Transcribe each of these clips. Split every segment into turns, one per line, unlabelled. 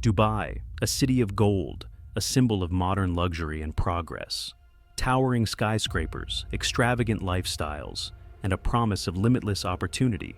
Dubai, a city of gold, a symbol of modern luxury and progress. Towering skyscrapers, extravagant lifestyles, and a promise of limitless opportunity.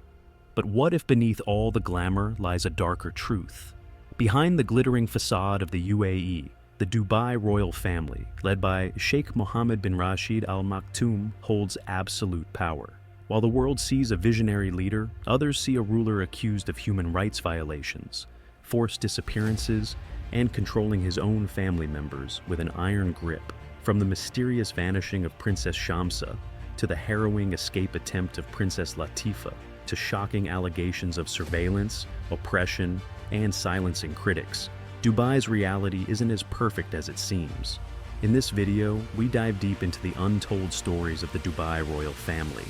But what if beneath all the glamour lies a darker truth? Behind the glittering facade of the UAE, the Dubai royal family, led by Sheikh Mohammed bin Rashid Al Maktoum, holds absolute power. While the world sees a visionary leader, others see a ruler accused of human rights violations, forced disappearances, and controlling his own family members with an iron grip. From the mysterious vanishing of Princess Shamsa, to the harrowing escape attempt of Princess Latifah, to shocking allegations of surveillance, oppression, and silencing critics, Dubai's reality isn't as perfect as it seems. In this video, we dive deep into the untold stories of the Dubai royal family,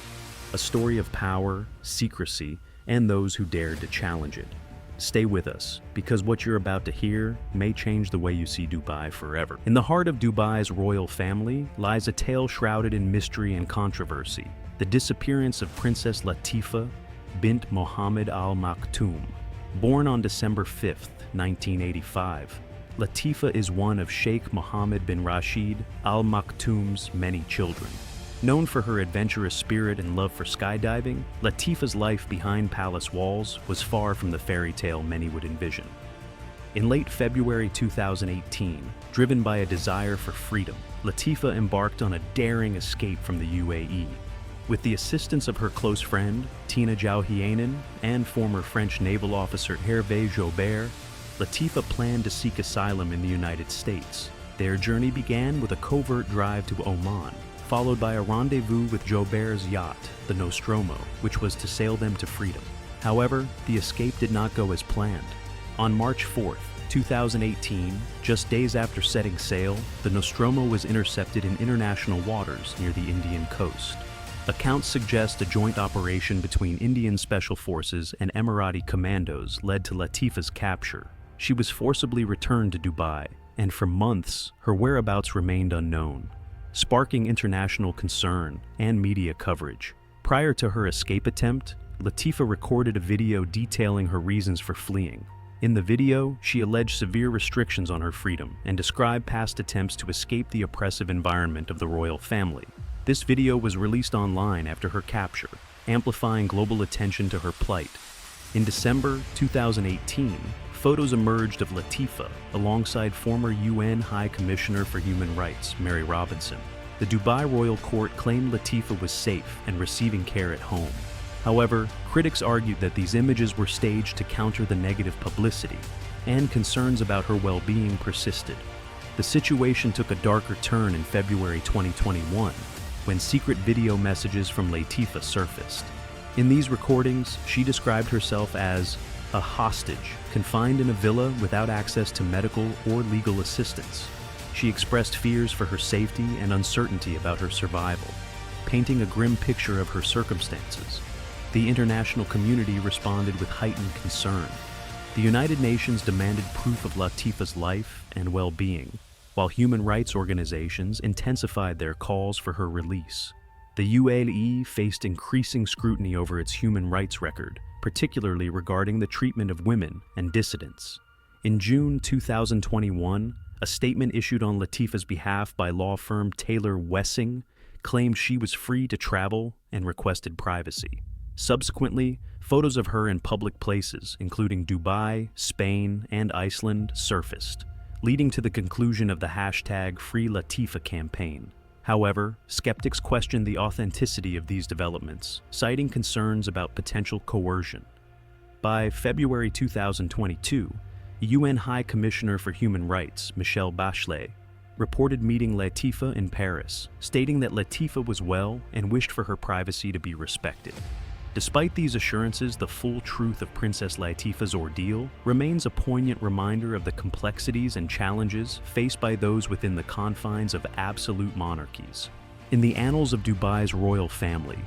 a story of power, secrecy, and those who dared to challenge it. Stay with us, because what you're about to hear may change the way you see Dubai forever. In the heart of Dubai's royal family lies a tale shrouded in mystery and controversy: the disappearance of Princess Latifah bint Mohammed Al Maktoum. Born on December 5, 1985, Latifah is one of Sheikh Mohammed bin Rashid Al Maktoum's many children. Known for her adventurous spirit and love for skydiving, Latifah's life behind palace walls was far from the fairy tale many would envision. In late February 2018, driven by a desire for freedom, Latifah embarked on a daring escape from the UAE. With the assistance of her close friend, Tina Jouhianen, and former French naval officer Hervé Joubert, Latifah planned to seek asylum in the United States. Their journey began with a covert drive to Oman, followed by a rendezvous with Joubert's yacht, the Nostromo, which was to sail them to freedom. However, the escape did not go as planned. On March 4, 2018, just days after setting sail, the Nostromo was intercepted in international waters near the Indian coast. Accounts suggest a joint operation between Indian Special Forces and Emirati commandos led to Latifah's capture. She was forcibly returned to Dubai, and for months, her whereabouts remained unknown, sparking international concern and media coverage. Prior to her escape attempt, Latifah recorded a video detailing her reasons for fleeing. In the video, she alleged severe restrictions on her freedom and described past attempts to escape the oppressive environment of the royal family. This video was released online after her capture, amplifying global attention to her plight. In December 2018, photos emerged of Latifah alongside former UN High Commissioner for Human Rights, Mary Robinson. The Dubai Royal Court claimed Latifah was safe and receiving care at home. However, critics argued that these images were staged to counter the negative publicity, and concerns about her well-being persisted. The situation took a darker turn in February 2021, when secret video messages from Latifah surfaced. In these recordings, she described herself as a hostage, confined in a villa without access to medical or legal assistance. She expressed fears for her safety and uncertainty about her survival, painting a grim picture of her circumstances. The international community responded with heightened concern. The United Nations demanded proof of Latifah's life and well-being, while human rights organizations intensified their calls for her release. The UAE faced increasing scrutiny over its human rights record, particularly regarding the treatment of women and dissidents. In June 2021, a statement issued on Latifah's behalf by law firm Taylor Wessing claimed she was free to travel and requested privacy. Subsequently, photos of her in public places, including Dubai, Spain, and Iceland, surfaced, leading to the conclusion of the #FreeLatifah campaign. However, skeptics questioned the authenticity of these developments, citing concerns about potential coercion. By February 2022, UN High Commissioner for Human Rights, Michelle Bachelet, reported meeting Latifah in Paris, stating that Latifah was well and wished for her privacy to be respected. Despite these assurances, the full truth of Princess Latifah's ordeal remains a poignant reminder of the complexities and challenges faced by those within the confines of absolute monarchies. In the annals of Dubai's royal family,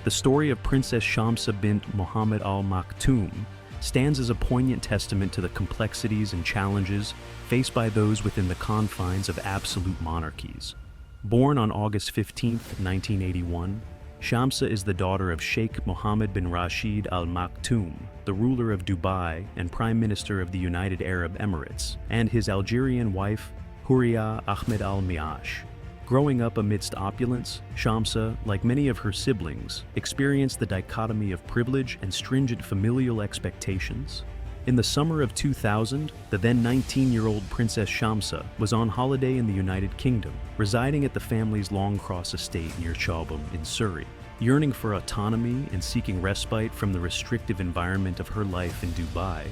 the story of Princess Shamsa bint Mohammed Al Maktoum stands as a poignant testament to the complexities and challenges faced by those within the confines of absolute monarchies. Born on August 15, 1981, Shamsa is the daughter of Sheikh Mohammed bin Rashid Al Maktoum, the ruler of Dubai and Prime Minister of the United Arab Emirates, and his Algerian wife, Houria Ahmed Al Miash. Growing up amidst opulence, Shamsa, like many of her siblings, experienced the dichotomy of privilege and stringent familial expectations. In the summer of 2000, the then 19-year-old Princess Shamsa was on holiday in the United Kingdom, residing at the family's Longcross estate near Chobham in Surrey. Yearning for autonomy and seeking respite from the restrictive environment of her life in Dubai,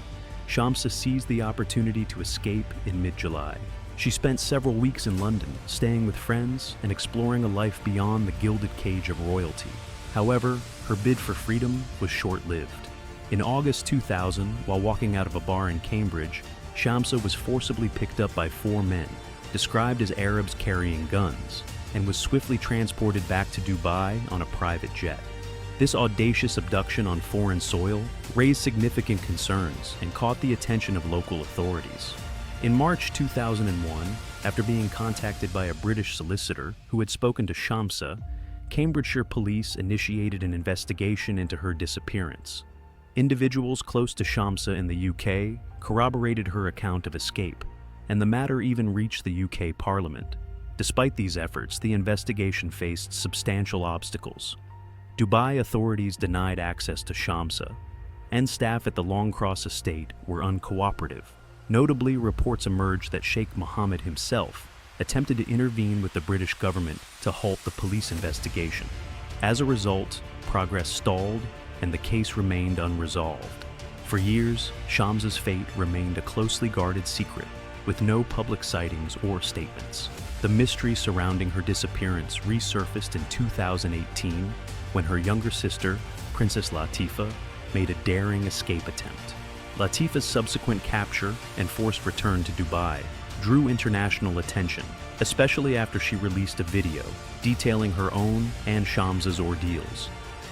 Shamsa seized the opportunity to escape in mid-July. She spent several weeks in London, staying with friends and exploring a life beyond the gilded cage of royalty. However, her bid for freedom was short-lived. In August 2000, while walking out of a bar in Cambridge, Shamsa was forcibly picked up by 4 men, described as Arabs carrying guns, and was swiftly transported back to Dubai on a private jet. This audacious abduction on foreign soil raised significant concerns and caught the attention of local authorities. In March 2001, after being contacted by a British solicitor who had spoken to Shamsa, Cambridgeshire police initiated an investigation into her disappearance. Individuals close to Shamsa in the UK corroborated her account of escape, and the matter even reached the UK Parliament. Despite these efforts, the investigation faced substantial obstacles. Dubai authorities denied access to Shamsa, and staff at the Longcross estate were uncooperative. Notably, reports emerged that Sheikh Mohammed himself attempted to intervene with the British government to halt the police investigation. As a result, progress stalled and the case remained unresolved. For years, Shamsa's fate remained a closely guarded secret, with no public sightings or statements. The mystery surrounding her disappearance resurfaced in 2018 when her younger sister, Princess Latifah, made a daring escape attempt. Latifah's subsequent capture and forced return to Dubai drew international attention, especially after she released a video detailing her own and Shamsa's ordeals.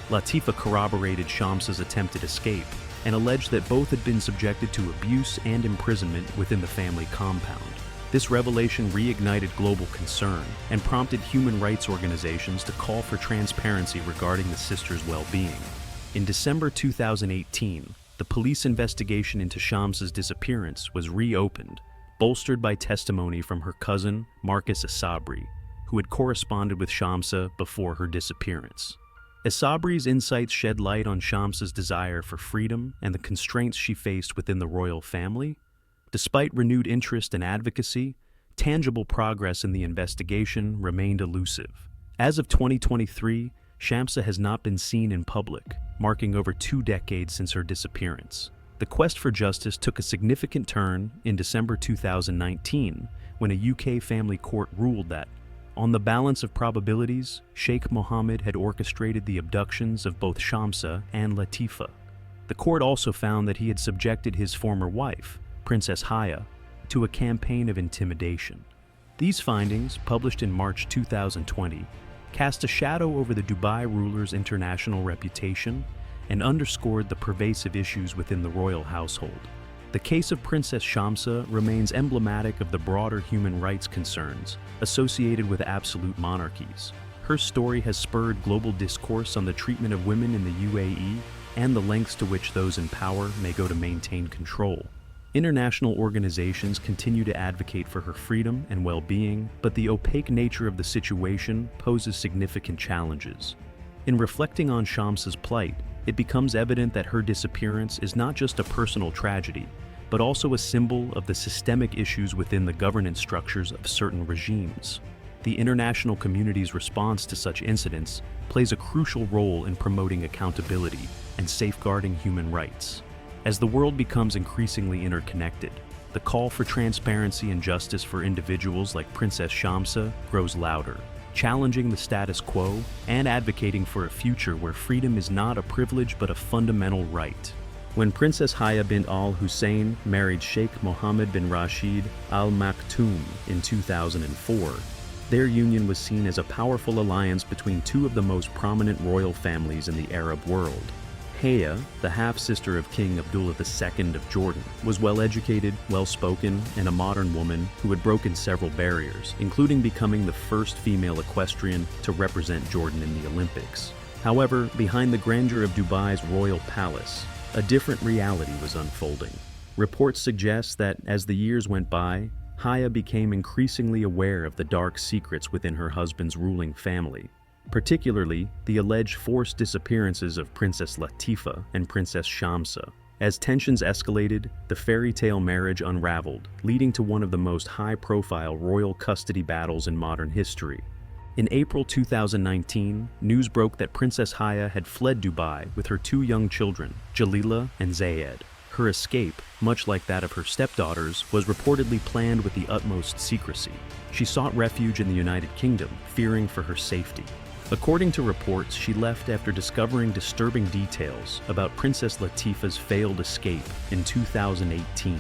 Latifah corroborated Shamsa's attempted escape and alleged that both had been subjected to abuse and imprisonment within the family compound. This revelation reignited global concern and prompted human rights organizations to call for transparency regarding the sisters' well-being. In December 2018, the police investigation into Shamsa's disappearance was reopened, bolstered by testimony from her cousin, Marcus Sabri, who had corresponded with Shamsa before her disappearance. Sabri's insights shed light on Shamsa's desire for freedom and the constraints she faced within the royal family. Despite renewed interest and advocacy, tangible progress in the investigation remained elusive. As of 2023, Shamsa has not been seen in public, marking over 2 decades since her disappearance. The quest for justice took a significant turn in December 2019 when a UK family court ruled that, on the balance of probabilities, Sheikh Mohammed had orchestrated the abductions of both Shamsa and Latifah. The court also found that he had subjected his former wife, Princess Haya, to a campaign of intimidation. These findings, published in March 2020, cast a shadow over the Dubai ruler's international reputation and underscored the pervasive issues within the royal household. The case of Princess Shamsa remains emblematic of the broader human rights concerns associated with absolute monarchies. Her story has spurred global discourse on the treatment of women in the UAE and the lengths to which those in power may go to maintain control. International organizations continue to advocate for her freedom and well-being, but the opaque nature of the situation poses significant challenges. In reflecting on Shamsa's plight, it becomes evident that her disappearance is not just a personal tragedy, but also a symbol of the systemic issues within the governance structures of certain regimes. The international community's response to such incidents plays a crucial role in promoting accountability and safeguarding human rights. As the world becomes increasingly interconnected, the call for transparency and justice for individuals like Princess Shamsa grows louder, challenging the status quo and advocating for a future where freedom is not a privilege but a fundamental right. When Princess Haya bint Al Hussein married Sheikh Mohammed bin Rashid Al Maktoum in 2004, their union was seen as a powerful alliance between 2 of the most prominent royal families in the Arab world. Haya, the half-sister of King Abdullah II of Jordan, was well-educated, well-spoken, and a modern woman who had broken several barriers, including becoming the first female equestrian to represent Jordan in the Olympics. However, behind the grandeur of Dubai's royal palace, a different reality was unfolding. Reports suggest that as the years went by, Haya became increasingly aware of the dark secrets within her husband's ruling family, particularly the alleged forced disappearances of Princess Latifah and Princess Shamsa. As tensions escalated, the fairy tale marriage unraveled, leading to one of the most high-profile royal custody battles in modern history. In April 2019, news broke that Princess Haya had fled Dubai with her two young children, Jalila and Zayed. Her escape, much like that of her stepdaughters, was reportedly planned with the utmost secrecy. She sought refuge in the United Kingdom, fearing for her safety. According to reports, she left after discovering disturbing details about Princess Latifah's failed escape in 2018.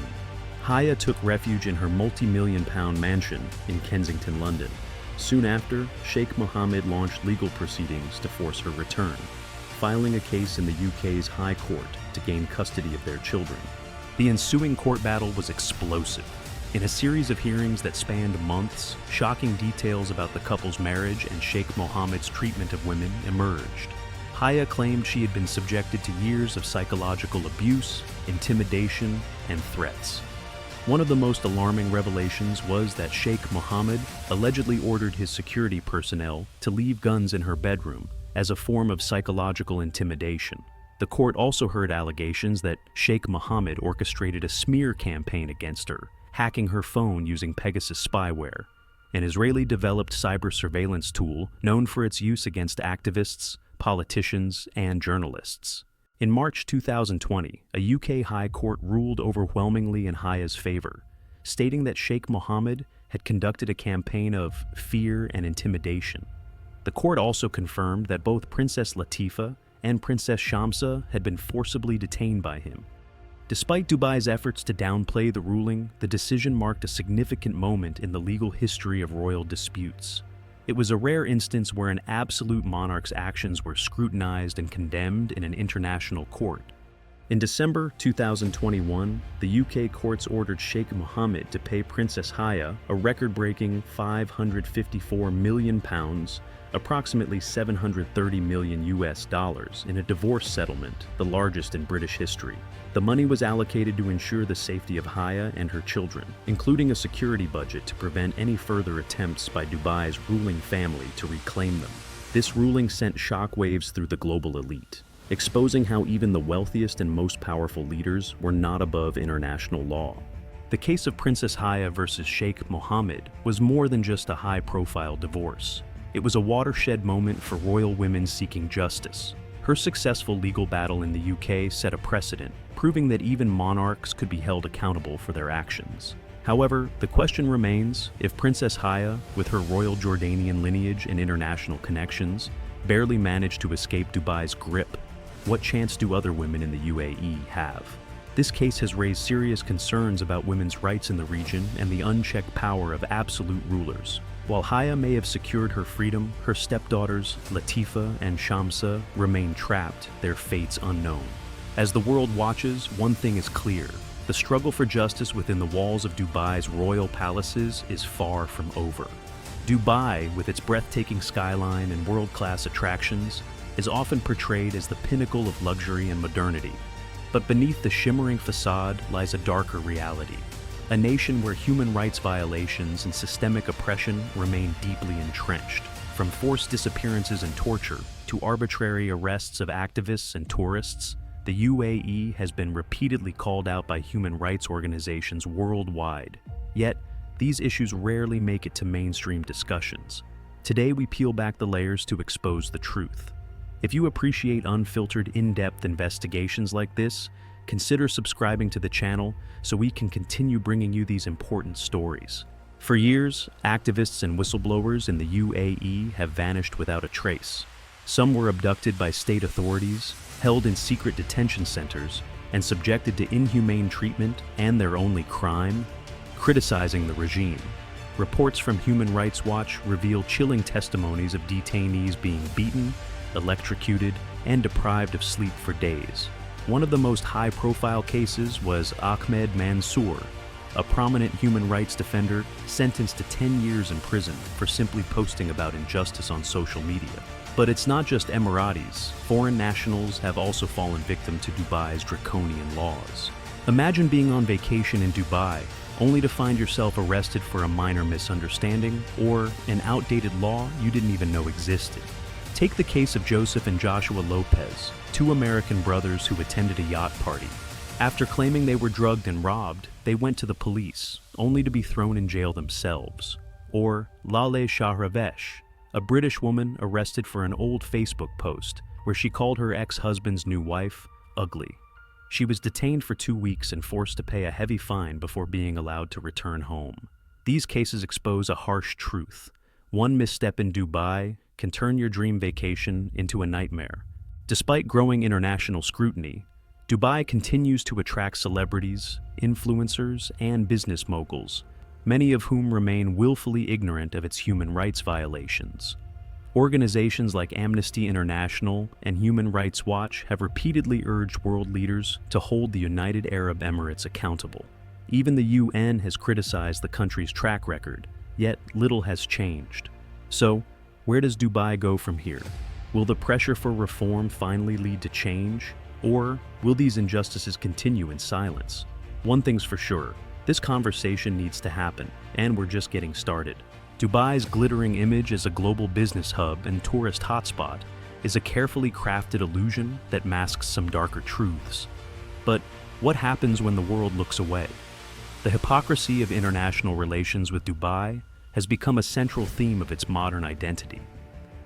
Haya took refuge in her multi-million-pound mansion in Kensington, London. Soon after, Sheikh Mohammed launched legal proceedings to force her return, filing a case in the UK's High Court to gain custody of their children. The ensuing court battle was explosive. In a series of hearings that spanned months, shocking details about the couple's marriage and Sheikh Mohammed's treatment of women emerged. Haya claimed she had been subjected to years of psychological abuse, intimidation, and threats. One of the most alarming revelations was that Sheikh Mohammed allegedly ordered his security personnel to leave guns in her bedroom as a form of psychological intimidation. The court also heard allegations that Sheikh Mohammed orchestrated a smear campaign against her, hacking her phone using Pegasus spyware, an Israeli-developed cyber surveillance tool known for its use against activists, politicians, and journalists. In March 2020, a UK High Court ruled overwhelmingly in Haya's favor, stating that Sheikh Mohammed had conducted a campaign of fear and intimidation. The court also confirmed that both Princess Latifah and Princess Shamsa had been forcibly detained by him. Despite Dubai's efforts to downplay the ruling, the decision marked a significant moment in the legal history of royal disputes. It was a rare instance where an absolute monarch's actions were scrutinized and condemned in an international court. In December 2021, the UK courts ordered Sheikh Mohammed to pay Princess Haya a record-breaking £554 million, approximately $730 million in a divorce settlement, the largest in British history. The money was allocated to ensure the safety of Haya and her children, including a security budget to prevent any further attempts by Dubai's ruling family to reclaim them. This ruling sent shockwaves through the global elite, exposing how even the wealthiest and most powerful leaders were not above international law. The case of Princess Haya versus Sheikh Mohammed was more than just a high-profile divorce. It was a watershed moment for royal women seeking justice. Her successful legal battle in the UK set a precedent, proving that even monarchs could be held accountable for their actions. However, the question remains, if Princess Haya, with her royal Jordanian lineage and international connections, barely managed to escape Dubai's grip, what chance do other women in the UAE have? This case has raised serious concerns about women's rights in the region and the unchecked power of absolute rulers. While Haya may have secured her freedom, her stepdaughters, Latifah and Shamsa, remain trapped, their fates unknown. As the world watches, one thing is clear. The struggle for justice within the walls of Dubai's royal palaces is far from over. Dubai, with its breathtaking skyline and world-class attractions, is often portrayed as the pinnacle of luxury and modernity. But beneath the shimmering facade lies a darker reality. A nation where human rights violations and systemic oppression remain deeply entrenched. From forced disappearances and torture to arbitrary arrests of activists and tourists, the UAE has been repeatedly called out by human rights organizations worldwide. Yet, these issues rarely make it to mainstream discussions. Today, we peel back the layers to expose the truth. If you appreciate unfiltered, in-depth investigations like this, consider subscribing to the channel so we can continue bringing you these important stories. For years, activists and whistleblowers in the UAE have vanished without a trace. Some were abducted by state authorities, held in secret detention centers, and subjected to inhumane treatment and their only crime, criticizing the regime. Reports from Human Rights Watch reveal chilling testimonies of detainees being beaten, electrocuted, and deprived of sleep for days. One of the most high-profile cases was Ahmed Mansour, a prominent human rights defender sentenced to 10 years in prison for simply posting about injustice on social media. But it's not just Emiratis. Foreign nationals have also fallen victim to Dubai's draconian laws. Imagine being on vacation in Dubai, only to find yourself arrested for a minor misunderstanding or an outdated law you didn't even know existed. Take the case of Joseph and Joshua Lopez, two American brothers who attended a yacht party. After claiming they were drugged and robbed, they went to the police, only to be thrown in jail themselves. Or Laleh Shahravesh, a British woman arrested for an old Facebook post where she called her ex-husband's new wife ugly. She was detained for 2 weeks and forced to pay a heavy fine before being allowed to return home. These cases expose a harsh truth. One misstep in Dubai can turn your dream vacation into a nightmare. Despite growing international scrutiny, Dubai continues to attract celebrities, influencers, and business moguls, many of whom remain willfully ignorant of its human rights violations. Organizations like Amnesty International and Human Rights Watch have repeatedly urged world leaders to hold the United Arab Emirates accountable. Even the UN has criticized the country's track record, yet little has changed. So, where does Dubai go from here? Will the pressure for reform finally lead to change? Or will these injustices continue in silence? One thing's for sure, this conversation needs to happen, and we're just getting started. Dubai's glittering image as a global business hub and tourist hotspot is a carefully crafted illusion that masks some darker truths. But what happens when the world looks away? The hypocrisy of international relations with Dubai has become a central theme of its modern identity.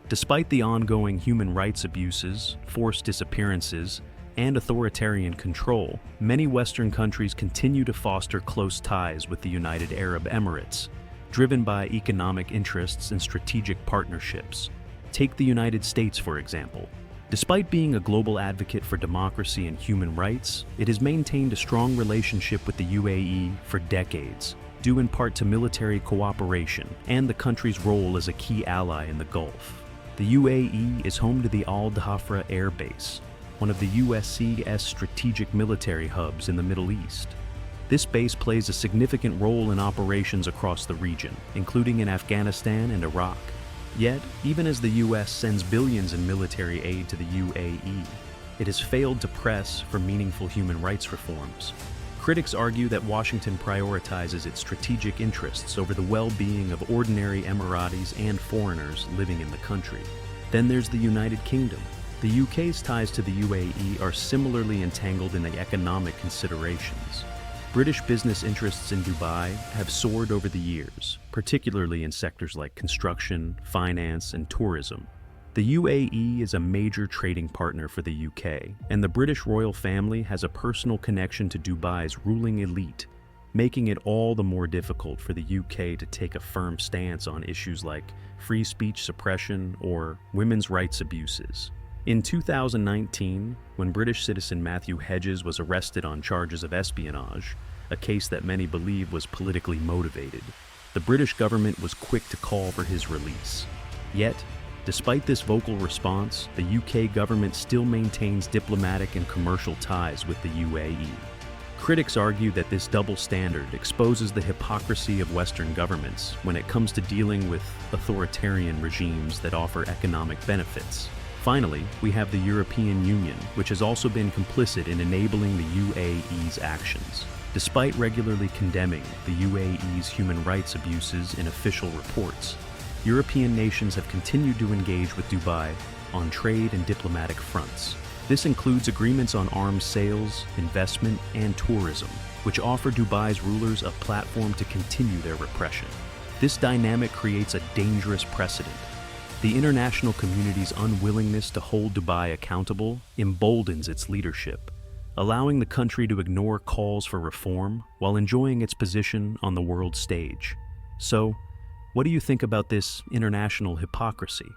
Despite the ongoing human rights abuses, forced disappearances, and authoritarian control, many Western countries continue to foster close ties with the United Arab Emirates, driven by economic interests and strategic partnerships. Take the United States, for example. Despite being a global advocate for democracy and human rights, it has maintained a strong relationship with the UAE for decades, due in part to military cooperation and the country's role as a key ally in the Gulf. The UAE is home to the Al Dhafra Air Base, one of the USC's strategic military hubs in the Middle East. This base plays a significant role in operations across the region, including in Afghanistan and Iraq. Yet, even as the US sends billions in military aid to the UAE, it has failed to press for meaningful human rights reforms. Critics argue that Washington prioritizes its strategic interests over the well-being of ordinary Emiratis and foreigners living in the country. Then there's the United Kingdom. The UK's ties to the UAE are similarly entangled in the economic considerations. British business interests in Dubai have soared over the years, particularly in sectors like construction, finance, and tourism. The UAE is a major trading partner for the UK, and the British royal family has a personal connection to Dubai's ruling elite, making it all the more difficult for the UK to take a firm stance on issues like free speech suppression or women's rights abuses. In 2019, when British citizen Matthew Hedges was arrested on charges of espionage, a case that many believe was politically motivated, the British government was quick to call for his release. Yet, despite this vocal response, the UK government still maintains diplomatic and commercial ties with the UAE. Critics argue that this double standard exposes the hypocrisy of Western governments when it comes to dealing with authoritarian regimes that offer economic benefits. Finally, we have the European Union, which has also been complicit in enabling the UAE's actions. Despite regularly condemning the UAE's human rights abuses in official reports, European nations have continued to engage with Dubai on trade and diplomatic fronts. This includes agreements on arms sales, investment, and tourism, which offer Dubai's rulers a platform to continue their repression. This dynamic creates a dangerous precedent. The international community's unwillingness to hold Dubai accountable emboldens its leadership, allowing the country to ignore calls for reform while enjoying its position on the world stage. So, what do you think about this international hypocrisy?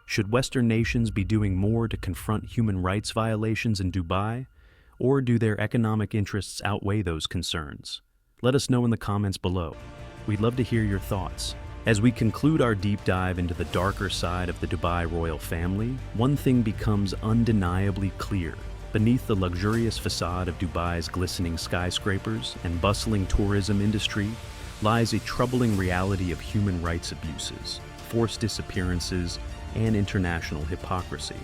Should Western nations be doing more to confront human rights violations in Dubai, or do their economic interests outweigh those concerns? Let us know in the comments below. We'd love to hear your thoughts. As we conclude our deep dive into the darker side of the Dubai royal family, one thing becomes undeniably clear. Beneath the luxurious facade of Dubai's glistening skyscrapers and bustling tourism industry lies a troubling reality of human rights abuses, forced disappearances, and international hypocrisy.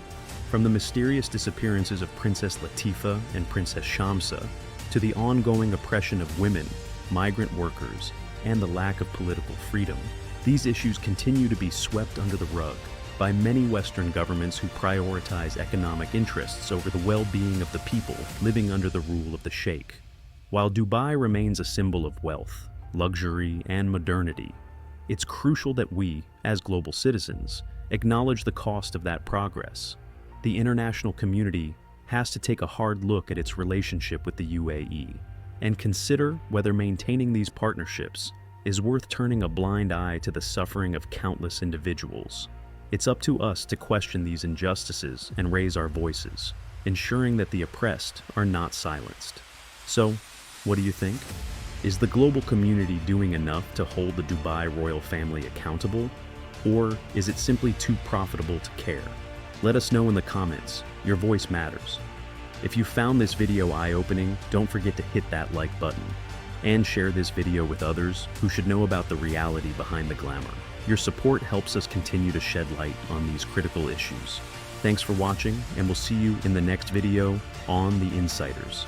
From the mysterious disappearances of Princess Latifah and Princess Shamsa to the ongoing oppression of women, migrant workers, and the lack of political freedom, these issues continue to be swept under the rug by many Western governments who prioritize economic interests over the well-being of the people living under the rule of the Sheikh. While Dubai remains a symbol of wealth, luxury, and modernity, it's crucial that we, as global citizens, acknowledge the cost of that progress. The international community has to take a hard look at its relationship with the UAE and consider whether maintaining these partnerships is worth turning a blind eye to the suffering of countless individuals. It's up to us to question these injustices and raise our voices, ensuring that the oppressed are not silenced. So, what do you think? Is the global community doing enough to hold the Dubai royal family accountable? Or is it simply too profitable to care? Let us know in the comments. Your voice matters. If you found this video eye-opening, don't forget to hit that like button and share this video with others who should know about the reality behind the glamour. Your support helps us continue to shed light on these critical issues. Thanks for watching, and we'll see you in the next video on The Insiders.